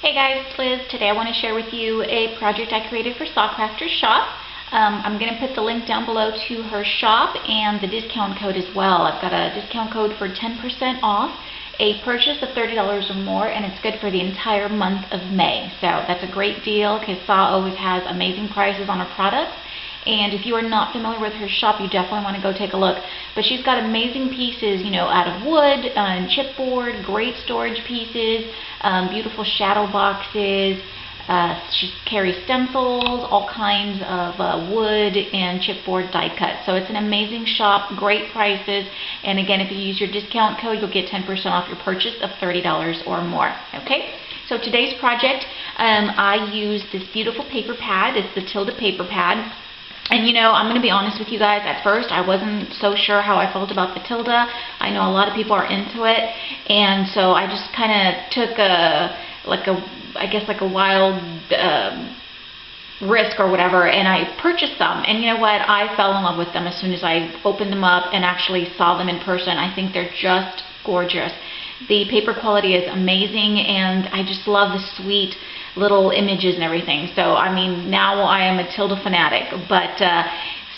Hey guys, it's Liz. Today I want to share with you a project I created for Sacrafter's shop. I'm going to put the link down below to her shop and the discount code as well. I've got a discount code for 10% off a purchase of $30 or more, and it's good for the entire month of May. So that's a great deal because Sa always has amazing prices on her products. And if you are not familiar with her shop, you definitely want to go take a look. But she's got amazing pieces, out of wood and chipboard, great storage pieces, beautiful shadow boxes. She carries stencils, all kinds of wood and chipboard die cut. So it's an amazing shop, great prices. And again, if you use your discount code, you'll get 10% off your purchase of $30 or more. Okay? So today's project, I used this beautiful paper pad. It's the Tilda paper pad. And I'm going to be honest with you guys, at first I wasn't so sure how I felt about the Tilda. I know a lot of people are into it, and so I just kind of took a wild risk or whatever, and I purchased them. And you know what? I fell in love with them as soon as I opened them up and actually saw them in person. I think they're just gorgeous. The paper quality is amazing, and I just love the sweet little images and everything. So I mean, now I am a Tilda fanatic. But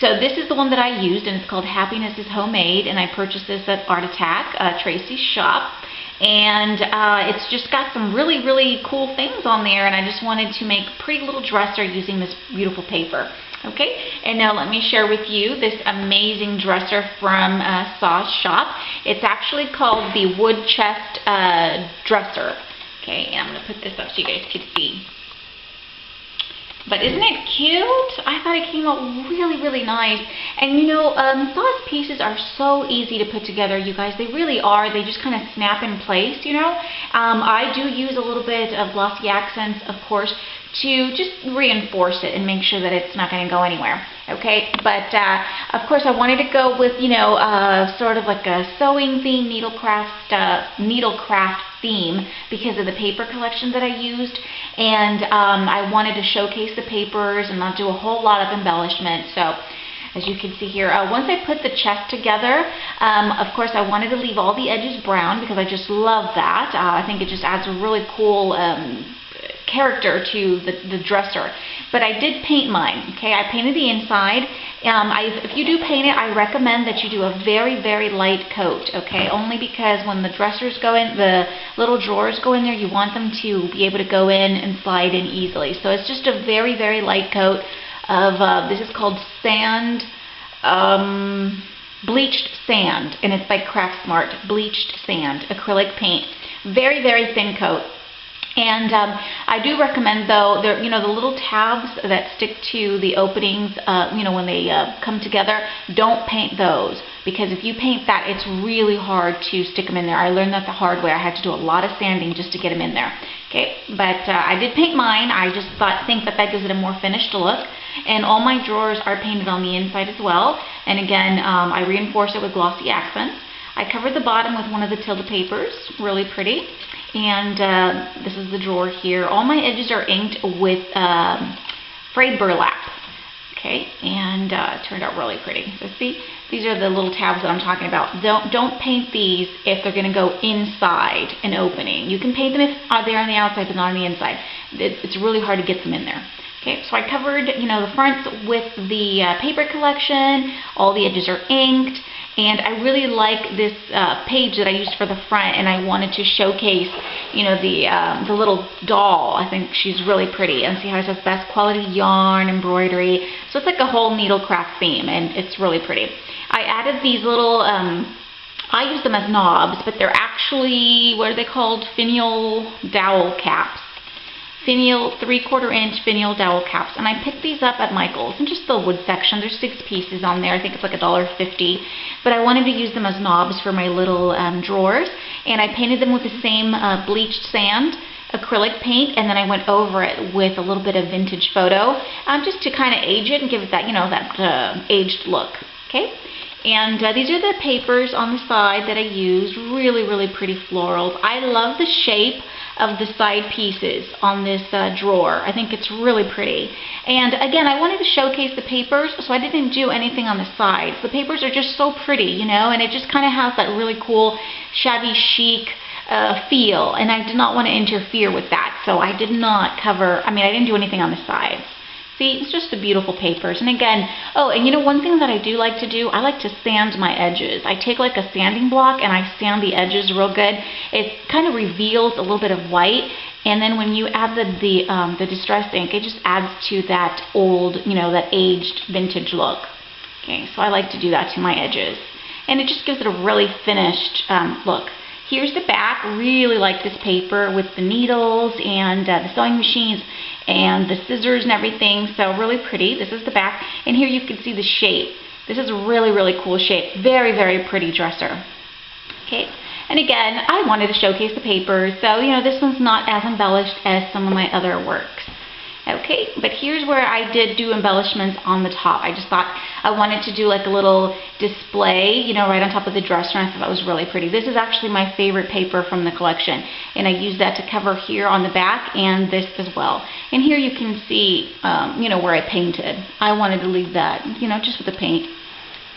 so this is the one that I used, and it's called Happiness is Homemade, and I purchased this at Art Attack, Tracy's shop. And it's just got some really, really cool things on there, and I just wanted to make a pretty little dresser using this beautiful paper. Okay, and now let me share with you this amazing dresser from Sa's shop. It's actually called the Wood Chest Dresser. Okay, and I'm going to put this up so you guys can see. But isn't it cute? I thought it came out really, really nice. And Sa's pieces are so easy to put together, you guys. They really are. They just kind of snap in place, I do use a little bit of glossy accents, of course, to just reinforce it and make sure that it's not going to go anywhere. Okay, but of course I wanted to go with, sort of like a sewing theme, needlecraft theme because of the paper collection that I used, and I wanted to showcase the papers and not do a whole lot of embellishment. So as you can see here, once I put the chest together, of course I wanted to leave all the edges brown because I just love that. I think it just adds a really cool character to the dresser. But I did paint mine. Okay, I painted the inside. If you do paint it, I recommend that you do a very, very light coat. Okay, only because when the dressers go in, the little drawers go in there, you want them to be able to go in and slide in easily. So it's just a very, very light coat of this is called sand, bleached sand, and it's by Craft Smart. Bleached sand, acrylic paint. Very, very thin coat. And I do recommend, though, the little tabs that stick to the openings, when they come together, don't paint those, because if you paint that, it's really hard to stick them in there. I learned that the hard way. I had to do a lot of sanding just to get them in there. Okay, but I did paint mine. I just think that gives it a more finished look. And all my drawers are painted on the inside as well. And again, I reinforce it with glossy accents. I covered the bottom with one of the Tilda papers, really pretty. And this is the drawer here. All my edges are inked with frayed burlap. Okay, and it turned out really pretty. So see, these are the little tabs that I'm talking about. Don't paint these if they're going to go inside an opening. You can paint them if they're on the outside but not on the inside. It's really hard to get them in there. Okay, so I covered, the front with the paper collection. All the edges are inked. And I really like this page that I used for the front, and I wanted to showcase, the little doll. I think she's really pretty. And see how it says best quality yarn, embroidery. So it's like a whole needlecraft theme, and it's really pretty. I added these little, I use them as knobs, but they're actually, what are they called? Finial dowel caps. 3/4 inch finial dowel caps, and I picked these up at Michael's in just the wood section. There's 6 pieces on there. I think it's like $1.50, but I wanted to use them as knobs for my little drawers, and I painted them with the same bleached sand acrylic paint, and then I went over it with a little bit of vintage photo, just to kind of age it and give it that, that aged look. Okay. And these are the papers on the side that I used. Really, really pretty florals. I love the shape of the side pieces on this drawer. I think it's really pretty. And again, I wanted to showcase the papers, so I didn't do anything on the sides. The papers are just so pretty, and it just kind of has that really cool, shabby chic feel, and I did not want to interfere with that, so I did not cover, I didn't do anything on the sides. See, it's just the beautiful papers. And again, oh, and you know, one thing that I do like to do, I like to sand my edges. I take like a sanding block and I sand the edges real good. It kind of reveals a little bit of white, and then when you add the distress ink, it just adds to that old, you know, that aged vintage look. Okay, so I like to do that to my edges, and it just gives it a really finished look. Here's the back. Really like this paper with the needles and the sewing machines and the scissors and everything. So really pretty. This is the back. And here you can see the shape. This is a really, really cool shape. Very, very pretty dresser. Okay. And again, I wanted to showcase the papers. So, you know, this one's not as embellished as some of my other works. Okay, but here's where I did do embellishments on the top. I just thought I wanted to do like a little display, you know, right on top of the dresser, and I thought that was really pretty. This is actually my favorite paper from the collection, and I used that to cover here on the back and this as well. And here you can see, you know, where I painted. I wanted to leave that, you know, just with the paint.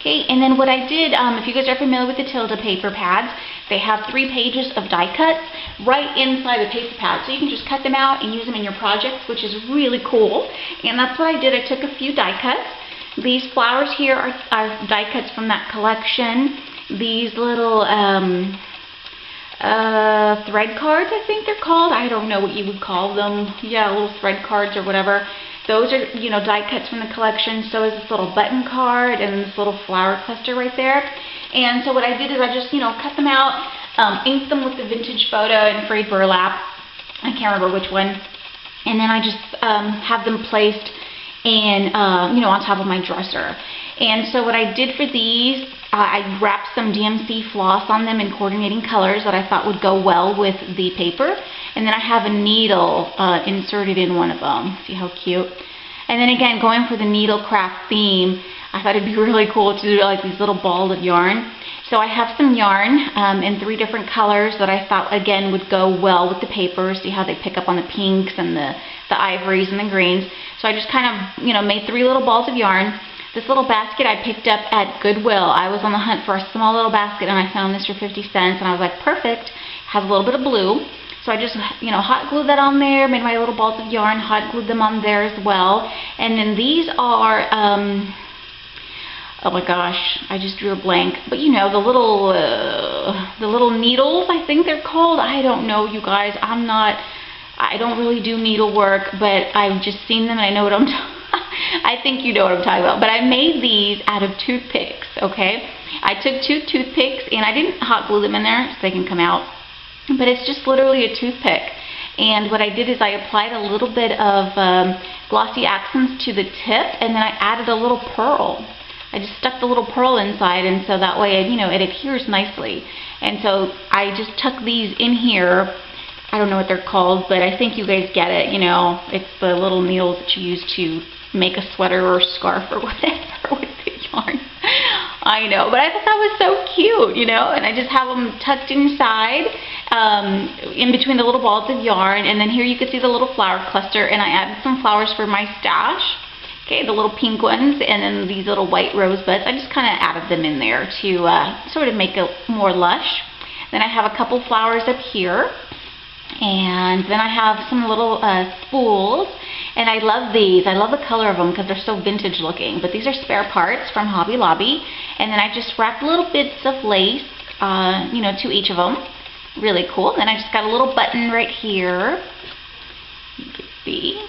Okay, and then what I did, if you guys are familiar with the Tilda paper pads, they have 3 pages of die cuts right inside the paper pad. So you can just cut them out and use them in your projects, which is really cool. And that's what I did. I took a few die cuts. These flowers here are die cuts from that collection. These little thread cards, I think they're called. I don't know what you would call them. Yeah, little thread cards or whatever. Those are, you know, die cuts from the collection. So is this little button card and this little flower cluster right there. And so what I did is I just, you know, cut them out, inked them with the vintage photo and frayed burlap. I can't remember which one. And then I just have them placed in, you know, on top of my dresser. And so what I did for these, I wrapped some DMC floss on them in coordinating colors that I thought would go well with the paper. And then I have a needle inserted in one of them. See how cute? And then again, going for the needle craft theme, I thought it'd be really cool to do like these little balls of yarn. So I have some yarn in 3 different colors that I thought again would go well with the paper. See how they pick up on the pinks and the ivories and the greens. So I just kind of, you know, made 3 little balls of yarn. This little basket I picked up at Goodwill. I was on the hunt for a small little basket and I found this for 50 cents and I was like, perfect. Has a little bit of blue. So I just, you know, hot glued that on there, made my little balls of yarn, hot glued them on there as well. And then these are, oh my gosh, I just drew a blank. But you know, the little needles, I think they're called. I don't know, you guys. I don't really do needlework, but I've just seen them and I know what I'm talking about. I think you know what I'm talking about. But I made these out of toothpicks, okay? I took 2 toothpicks and I didn't hot glue them in there so they can come out. But it's just literally a toothpick. And what I did is I applied a little bit of glossy accents to the tip, and then I added a little pearl. I just stuck the little pearl inside, and so that way, you know, it adheres nicely. And so I just tuck these in here. I don't know what they're called, but I think you guys get it. You know, it's the little needles that you use to make a sweater or scarf or whatever with the yarn. I know, but I thought that was so cute, you know, and I just have them tucked inside, in between the little balls of yarn, and then here you can see the little flower cluster, and I added some flowers for my stash, okay, the little pink ones, and then these little white rosebuds. I just kind of added them in there to sort of make it more lush. Then I have a couple flowers up here, and then I have some little spools. And I love these. I love the color of them because they're so vintage looking. But these are spare parts from Hobby Lobby. And then I just wrapped little bits of lace, you know, to each of them. Really cool. Then I just got a little button right here. You can see.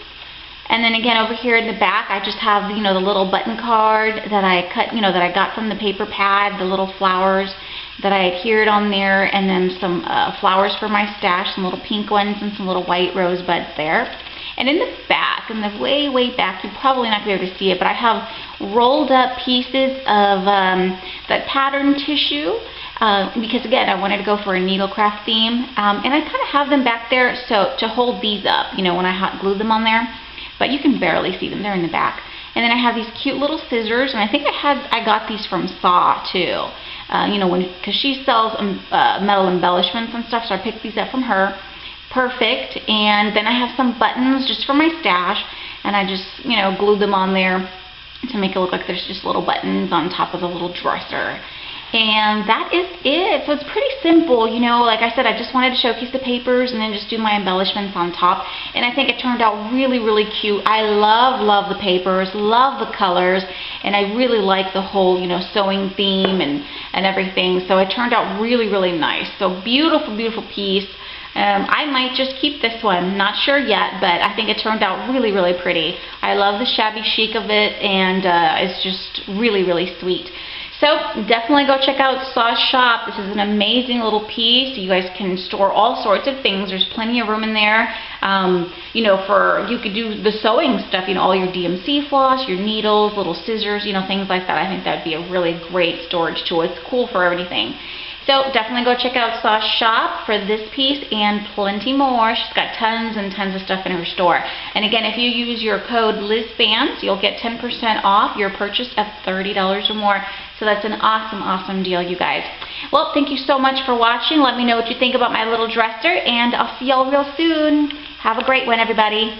And then again over here in the back, I just have, you know, the little button card that I cut, you know, that I got from the paper pad, the little flowers that I adhered on there, and then some flowers for my stash, some little pink ones and some little white rosebuds there. And in the back, in the way, way back, you're probably not going to be able to see it, but I have rolled up pieces of that pattern tissue because, again, I wanted to go for a needlecraft theme. And I kind of have them back there so to hold these up, you know, when I hot glued them on there. But you can barely see them. They're in the back. And then I have these cute little scissors, and I think I got these from Saw, too. You know, because she sells metal embellishments and stuff, so I picked these up from her. Perfect. And then I have some buttons just for my stash, and I just, you know, glued them on there to make it look like there's just little buttons on top of the little dresser. And that is it. So it's pretty simple, you know, like I said, I just wanted to showcase the papers and then just do my embellishments on top. And I think it turned out really, really cute. I love the papers, love the colors, and I really like the whole, you know, sewing theme and everything. So it turned out really, really nice. So beautiful, beautiful piece. I might just keep this one, not sure yet, but I think it turned out really, really pretty. I love the shabby chic of it, and it's just really, really sweet. So definitely go check out Sauce Shop. This is an amazing little piece. You guys can store all sorts of things. There's plenty of room in there. You know, you could do the sewing stuff, you know, all your DMC floss, your needles, little scissors, you know, things like that. I think that would be a really great storage tool. It's cool for everything. So definitely go check out Sauce Shop for this piece and plenty more. She's got tons and tons of stuff in her store. And again, if you use your code LizFans, you'll get 10% off your purchase of $30 or more. So that's an awesome, awesome deal, you guys. Well, thank you so much for watching. Let me know what you think about my little dresser, and I'll see y'all real soon. Have a great one, everybody.